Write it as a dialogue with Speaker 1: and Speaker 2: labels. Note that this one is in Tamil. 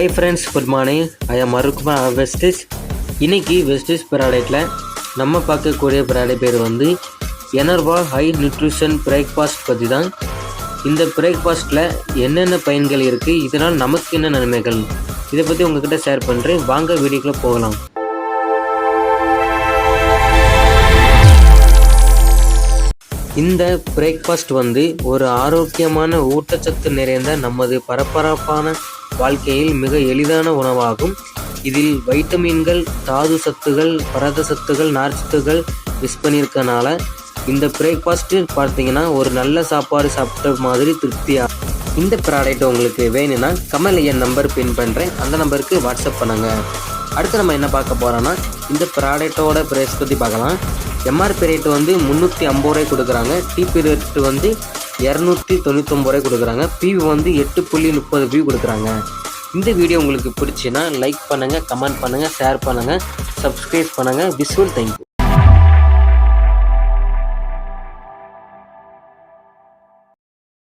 Speaker 1: Hi friends, good morning. I am Arukumar Vestige. இன்றைக்கி வெஸ்டிஸ் ப்ராடக்ட்டில் நம்ம பார்க்கக்கூடிய ப்ராடக்ட் பேர் வந்து எனர்வா ஹை நியூட்ரிஷன் பிரேக்ஃபாஸ்ட் பற்றி தான். இந்த பிரேக்ஃபாஸ்ட்டில் என்னென்ன பயன்கள் இருக்குது, இதனால் நமக்கு என்ன நன்மைகள், இதை பற்றி உங்கள்கிட்ட ஷேர் பண்ணுறேன். வாங்க வீடியோக்குள்ளே போகலாம். இந்த பிரேக்ஃபாஸ்ட் வந்து ஒரு ஆரோக்கியமான ஊட்டச்சத்து நிறைந்த நமது பரபரப்பான வாழ்க்கையில் மிக எளிதான உணவாகும். இதில் வைட்டமின்கள், தாது சத்துகள், பரத சத்துகள், நார்ச்சத்துகள் மிஸ் பண்ணியிருக்கனால இந்த பிரேக்ஃபாஸ்ட்டு பார்த்தீங்கன்னா ஒரு நல்ல சாப்பாடு சாப்பிட்ட மாதிரி திருப்தியாக. இந்த ப்ராடக்ட் உங்களுக்கு வேணும்னா கமெண்ட்ல என் நம்பர் பின் பண்ணுறேன், அந்த நம்பருக்கு வாட்ஸ்அப் பண்ணுங்கள். அடுத்து நம்ம என்ன பார்க்க போகிறோன்னா இந்த ப்ராடக்டோட ப்ரைஸ் பற்றி பார்க்கலாம். எம்ஆர்பி ரேட்டு வந்து 350 ரூபாய் கொடுக்குறாங்க. டிபி ரேட்டு வந்து 299 ரூபாய் கொடுக்குறாங்க. பிவி வந்து 8.30 வியூ கொடுக்குறாங்க. இந்த வீடியோ உங்களுக்கு பிடிச்சின்னா லைக் பண்ணுங்கள், கமெண்ட் பண்ணுங்கள், ஷேர் பண்ணுங்கள், சப்ஸ்கிரைப் பண்ணுங்கள். Visual thank you.